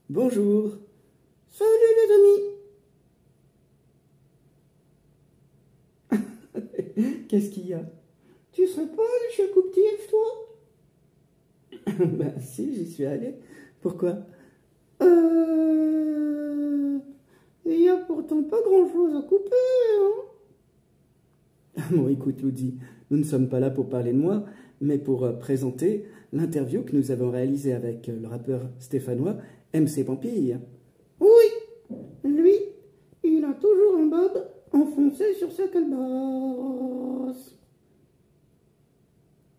Bonjour. Salut les Qu'est-ce qu'il y a? Tu serais pas allé chez Coupe-Tif, toi? Ben si, j'y suis allé. Pourquoi? Il y a pourtant pas grand-chose à couper, hein? Bon, écoute, Ludi, nous ne sommes pas là pour parler de moi, mais pour présenter l'interview que nous avons réalisée avec le rappeur stéphanois MC Pampille. Oui, lui, il a toujours un bob enfoncé sur sa calebasse.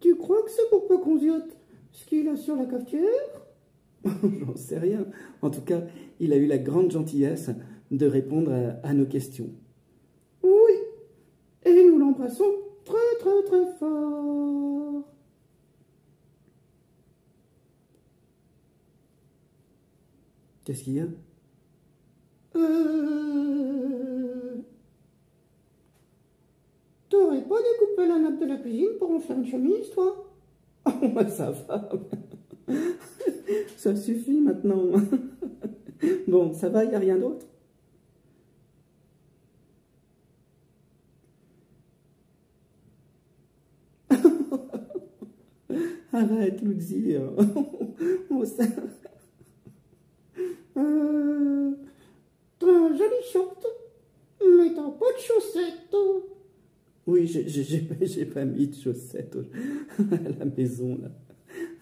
Tu crois que c'est pour pas qu'on ziote ce qu'il a sur la cafetière? J'en sais rien. En tout cas, il a eu la grande gentillesse de répondre à nos questions. Oui, et nous l'embrassons très très très fort. Qu'est-ce qu'il y a? T'aurais pas découpé la nappe de la cuisine pour en faire une chemise, toi? Oh, bah ça va. Ça suffit maintenant. Bon, ça va, il n'y a rien d'autre? Arrête, Ludi. Oh, T'as un joli short, mais t'as pas de chaussettes. Oui, j'ai pas mis de chaussettes à la maison, là.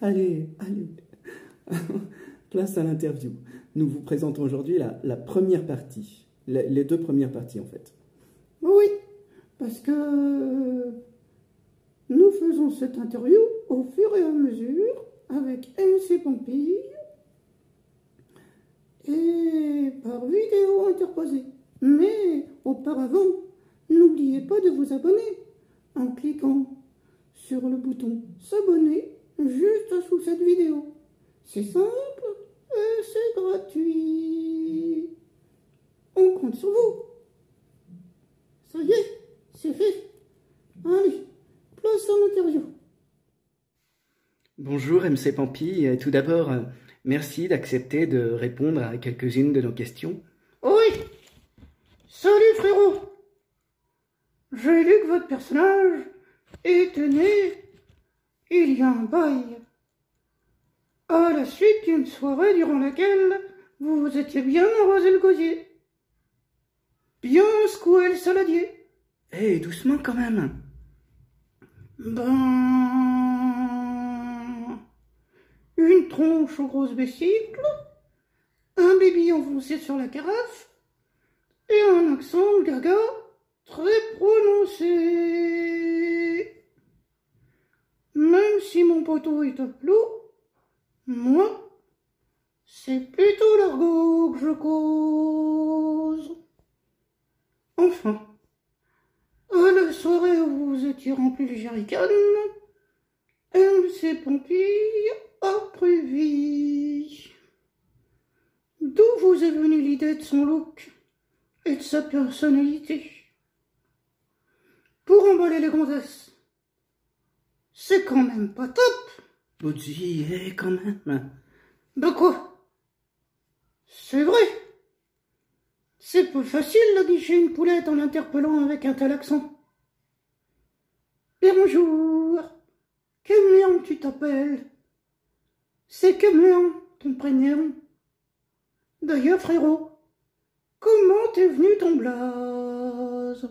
Allez, allez. Place à l'interview. Nous vous présentons aujourd'hui la première partie. Les deux premières parties, en fait. Oui, parce que nous faisons cette interview au fur et à mesure avec MC Pampille et par vidéo interposée. Mais auparavant, n'oubliez pas de vous abonner en cliquant sur le bouton s'abonner juste sous cette vidéo. C'est simple et c'est gratuit. On compte sur vous. Ça y est, c'est fait. Allez, place à l'interview. Bonjour MC Pampille. Tout d'abord, merci d'accepter de répondre à quelques-unes de nos questions. Oui. Salut frérot. J'ai lu que votre personnage était né il y a un bail, à la suite d'une soirée durant laquelle vous vous étiez bien arrosé le gosier, bien secoué le saladier. Eh, doucement quand même. Une tronche aux grosses vésicles, un baby enfoncé sur la carafe et un accent gaga très prononcé. Même si mon poteau est à flou, moi, c'est plutôt l'argot que je cause. Enfin, à la soirée où vous étiez rempli les jerrycans, MC Pampille a prévu. D'où vous est venue l'idée de son look et de sa personnalité? Pour emballer les gonzesses, c'est quand même pas top. Ludi, eh, quand même. De quoi? C'est vrai. C'est pas facile d'aguicher une poulette en l'interpellant avec un tel accent. Bonjour. Caméléon tu t'appelles? C'est Caméléon, ton prénom. D'ailleurs, frérot, comment t'es venu ton blaze?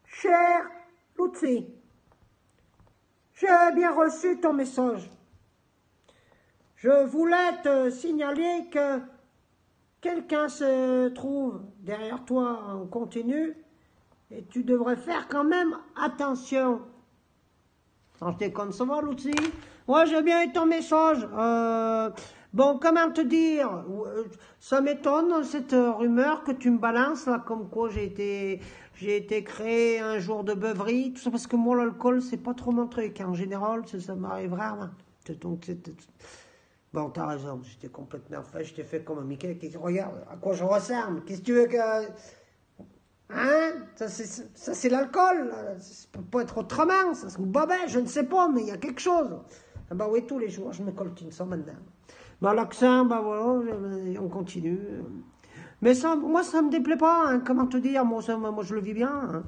Cher Lutzi, j'ai bien reçu ton message. Je voulais te signaler que quelqu'un se trouve derrière toi en continu et tu devrais faire quand même attention. Non, je déconne, ça va, Lutzi? Ouais, j'ai bien eu ton message. Bon, comment te dire? Ça m'étonne, cette rumeur que tu me balances, là, comme quoi j'ai été créé un jour de beuverie, tout ça, parce que moi, l'alcool, c'est pas trop mon truc. En général, ça m'arrive rarement. Donc, bon, t'as raison, j'étais complètement fait, je t'ai fait comme un Mickey. Regarde à quoi je ressemble. Qu'est-ce que tu veux que... Hein? Ça, c'est l'alcool. Ça peut pas être autrement. Ça, ou babin, je ne sais pas, mais il y a quelque chose. Ah bah oui, tous les jours, je me coltine ça maintenant. Bah l'accent, bah voilà, on continue. Mais ça, moi, ça me déplaît pas, hein, comment te dire, moi, moi je le vis bien. Hein.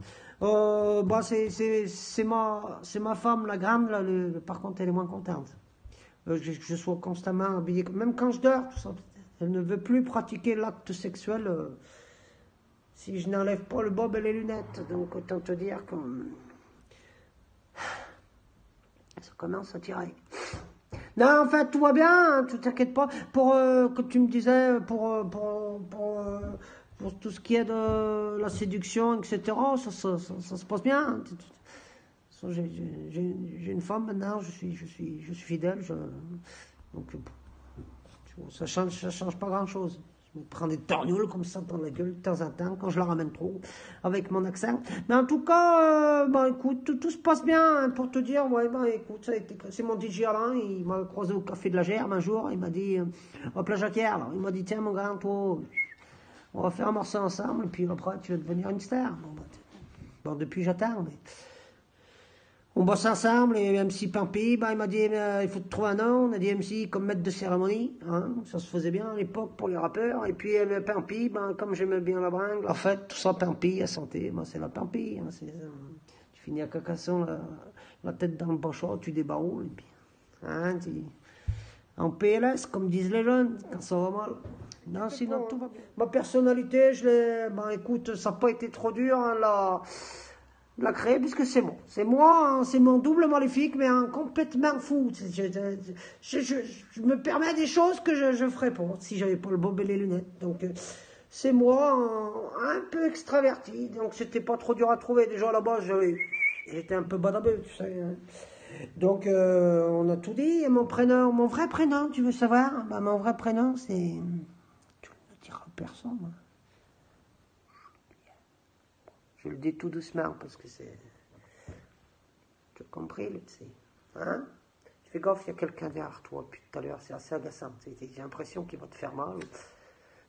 Bah c'est ma femme, la grande, là, par contre, elle est moins contente. Que je sois constamment habillé, même quand je dors, tout ça. Elle ne veut plus pratiquer l'acte sexuel si je n'enlève pas le bob et les lunettes. Donc autant te dire que ça commence à tirer. Non, en fait, tout va bien, hein, tu t'inquiètes pas. Pour que tu me disais, pour tout ce qui est de la séduction, etc., ça se passe bien. J'ai une femme maintenant, je suis fidèle. Donc, ça change pas grand-chose. Je me prends des torgnoles comme ça dans la gueule de temps en temps, quand je la ramène trop, avec mon accent. Mais en tout cas, bah, écoute, tout se passe bien, hein, pour te dire. Ouais, bah, écoute, c'est mon DJ Alain, il m'a croisé au Café de la Gerbe un jour, il m'a dit, hop là, Jacquière, il m'a dit, tiens, mon grand, toi, on va faire un morceau ensemble, et puis après, tu vas devenir une star. Bon, depuis, j'attends, mais... On bosse ensemble, et MC Pampi, bah, il m'a dit, il faut te trouver un nom. On a dit MC comme maître de cérémonie, hein, ça se faisait bien à l'époque pour les rappeurs. Et puis Pampi, bah, comme j'aimais bien la bringue, en fait, tout ça Pampi, à santé, bah, c'est la Pampi. Hein, tu finis à Carcassonne, la tête dans le bachot, tu débaroules, et puis, hein, en PLS, comme disent les jeunes, quand ça va mal. Non, sinon tout va bien. Ma personnalité, bah, écoute, ça n'a pas été trop dur, hein, la créer, puisque c'est moi. C'est moi, hein, c'est mon double maléfique, mais un complètement fou. Je me permets des choses que je ne ferais pas si j'avais pas le bob et les lunettes. Donc, c'est moi, un peu extraverti. Donc, c'était pas trop dur à trouver. Déjà, là-bas, j'étais un peu badabeux, tu sais. Hein. Donc, on a tout dit. Et mon prénom, mon vrai prénom, tu veux savoir? Bah, mon vrai prénom, c'est... Tu ne le diras à personne. Hein. Je le dis tout doucement parce que c'est... Tu as compris, tu sais. Hein? Tu fais gaffe, il y a quelqu'un derrière toi depuis tout à l'heure, c'est assez agaçant. J'ai l'impression qu'il va te faire mal.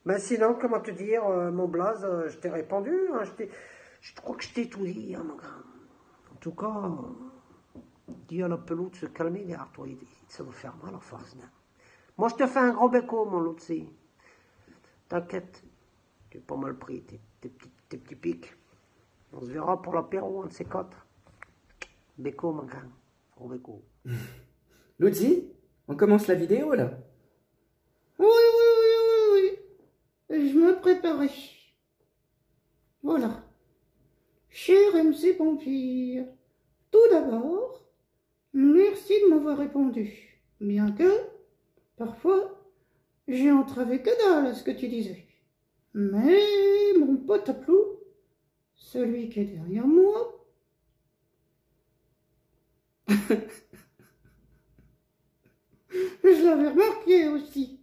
Mais sinon, comment te dire, mon blaze, je t'ai répondu. Hein, je crois que je t'ai tout dit, hein, mon gars. En tout cas, dis à la pelouse de se calmer derrière toi. Ça va faire mal à force. Non? Moi, je te fais un gros béco, mon loup, tu sais. T'inquiète, tu es pas mal pris, tes petits pics. On se verra pour l'apéro, un de ces quatre. Béco, mon grand. Gros béco. Luzi, on commence la vidéo, là? Oui. Je me préparais. Voilà. Cher MC Vampire, tout d'abord, merci de m'avoir répondu. Bien que, parfois, j'ai entravé que dalle à ce que tu disais. Mais mon pote à Plou, celui qui est derrière moi, je l'avais remarqué aussi,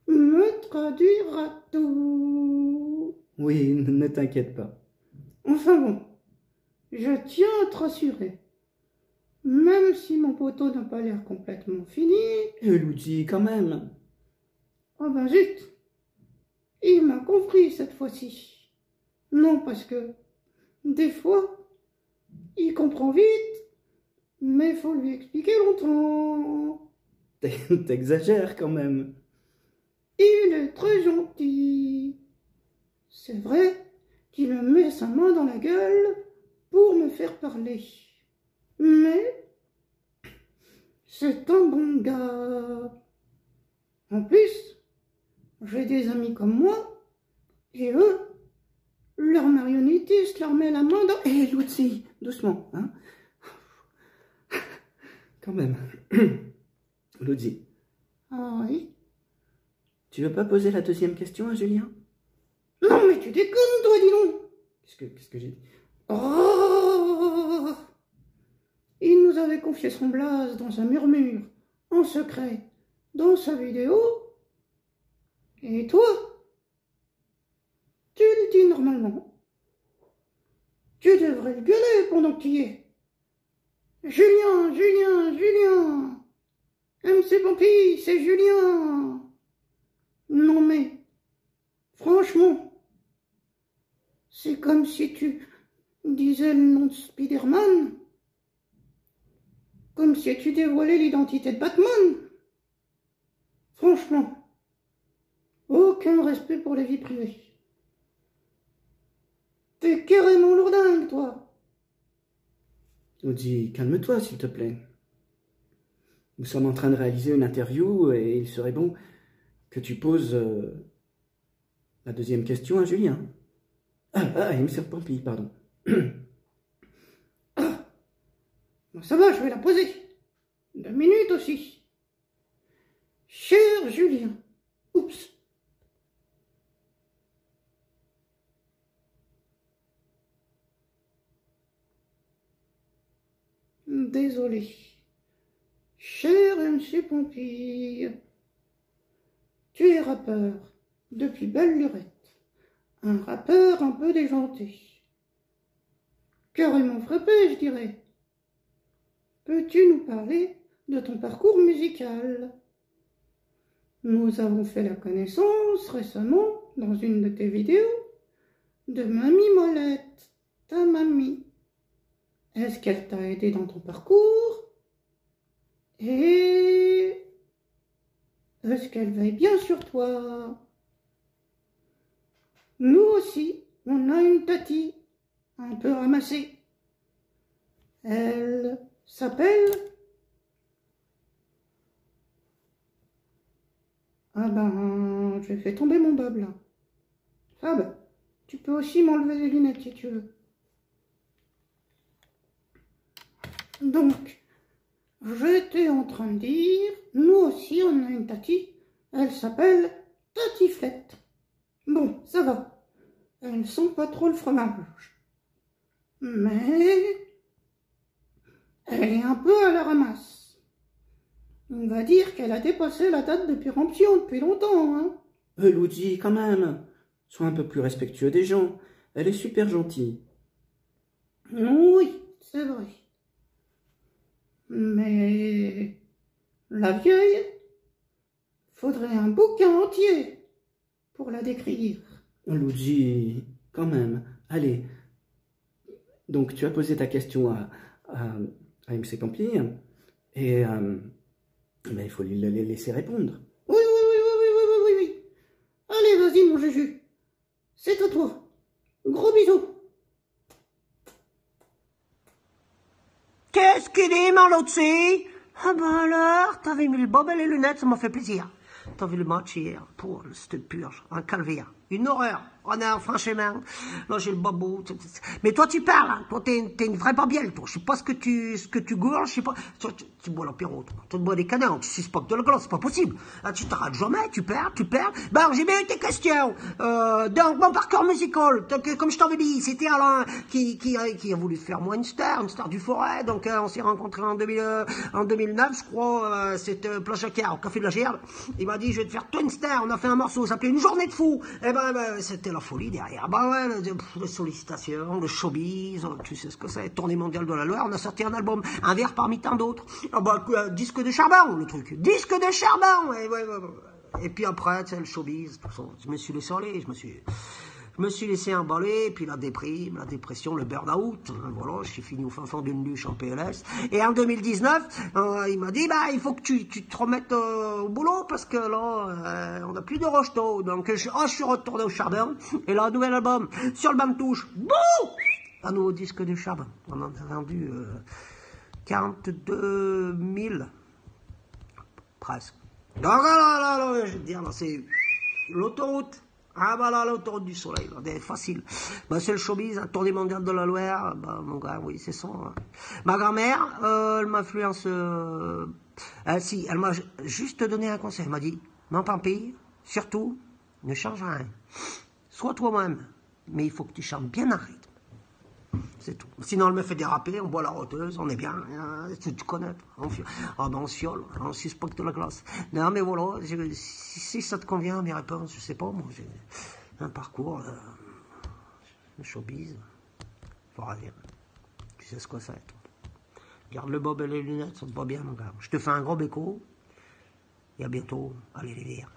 me traduira tout. Oui, ne t'inquiète pas. Enfin bon, je tiens à te rassurer. Même si mon poteau n'a pas l'air complètement fini... Luzi, quand même. Oh ben zut, il m'a compris cette fois-ci. Non, parce que, des fois, il comprend vite, mais faut lui expliquer longtemps. T'exagères quand même. Il est très gentil. C'est vrai qu'il me met sa main dans la gueule pour me faire parler. Mais c'est un bon gars. En plus, j'ai des amis comme moi, et eux, leur marionnettiste leur met la main dans... Hé, Luzi, doucement, hein. Quand même. Luzi. Ah oui? Tu veux pas poser la deuxième question à Julien? Non mais tu déconnes, toi, dis donc. Qu'est-ce que j'ai dit? Oh! Il nous avait confié son blaze dans un murmure, en secret, dans sa vidéo. Et toi, tu le dis normalement. Tu devrais le gueuler pendant que tu y es. Julien, MC Pampi, c'est Julien. Non mais, franchement, c'est comme si tu disais le nom de Spider-Man Comme si tu dévoilais l'identité de Batman. Franchement, aucun respect pour la vie privée. T'es carrément lourdingue, toi. Audi, calme-toi, s'il te plaît. Nous sommes en train de réaliser une interview et il serait bon que tu poses la deuxième question à Julien. M. Pampi, pardon. Bon, ça va, je vais la poser. 2 minutes aussi. Cher Julien. Oups. Désolé. Cher M. Pompille, tu es rappeur depuis belle lurette, un rappeur un peu déjanté, carrément frappé, je dirais. Peux-tu nous parler de ton parcours musical? Nous avons fait la connaissance récemment, dans une de tes vidéos, de Mamie Molette, ta mamie. Est-ce qu'elle t'a aidé dans ton parcours? Et est-ce qu'elle veille bien sur toi? Nous aussi, on a une tati un peu ramassée. Elle s'appelle... Ah ben, j'ai fait tomber mon bob là. Ah ben, tu peux aussi m'enlever les lunettes si tu veux. Donc, j'étais en train de dire, nous aussi on a une tati, elle s'appelle Tatiflette. Bon, ça va, elle sent pas trop le fromage. Mais, elle est un peu à la ramasse. On va dire qu'elle a dépassé la date de péremption depuis longtemps, hein. Luigi, quand même, sois un peu plus respectueux des gens, elle est super gentille. Oui, c'est vrai. Mais la vieille, faudrait un bouquin entier pour la décrire. Luigi, quand même, allez. Donc tu as posé ta question à MC Campi et ben, il faut lui laisser répondre. Oui. Allez, vas-y mon Juju, c'est à toi. Gros bisous. Qu'est-ce qu'il est, Marlotzi? Ah ben alors, t'avais mis le bob et les lunettes, ça m'a fait plaisir. T'as vu le match hier? Pour cette purge, un calvaire, une horreur. Oh non, franchement, là j'ai le bobo. Mais toi tu parles, hein. Toi t'es une vraie babielle, toi. Je sais pas ce que tu gourges, je sais pas. Tu bois l'apéro, toi. Tu bois des canons, tu suces pas que de la glace, c'est pas possible. Ah, tu t'arrêtes jamais, tu perds. Bon, j'ai bien eu tes questions. Donc, mon parcours musical, donc, comme je t'avais dit, c'était Alain qui a voulu faire moi une star du forêt. Donc, on s'est rencontrés en 2009, je crois. C'était Place Jacquard, au Café de la Gerbe. Il m'a dit, je vais te faire toi une star. On a fait un morceau, ça s'appelait Une journée de fou. Et ben c'était la folie derrière. Bah ouais, les sollicitations, le showbiz, tu sais ce que c'est, tournée mondiale de la Loire, on a sorti un album, un verre parmi tant d'autres. Ah bah, disque de charbon, le truc. Disque de charbon! Et puis après, tu sais, le showbiz, tout ça. Je me suis laissé aller, je me suis laissé emballer, et puis la déprime, la dépression, le burn-out. Voilà, je suis fini au fin fond d'une luche en PLS. Et en 2019, il m'a dit, bah, il faut que tu te remettes au boulot, parce que là, on n'a plus de rocheteau. Donc, je suis retourné au charbon. Et là, un nouvel album, sur le banc de touche, bouh! Un nouveau disque de charbon. On en a vendu 42 000, presque. Donc là, je veux dire, là, c'est l'autoroute. Ah bah là, l'autoroute du soleil, là, c'est facile. Bah, c'est le showbiz, hein, tournée mondiale de la Loire. Bah, mon gars, oui, c'est ça. Hein. Ma grand-mère, elle m'influence. Si, elle m'a juste donné un conseil. Elle m'a dit, mon Pampi, surtout, ne change rien. Sois toi-même, mais il faut que tu chantes bien en rythme. C'est tout. Sinon, elle me fait déraper, on boit la roteuse, on est bien. Tu connais. Ah ben, on se fiole, on suspecte de la glace. Non, mais voilà, si ça te convient, mes réponses, je sais pas, moi, j'ai un parcours, le showbiz, faut rien. Tu sais ce que c'est, toi. Garde le bob et les lunettes, ça te va bien, mon gars. Je te fais un gros béco, et à bientôt. Allez, les verts.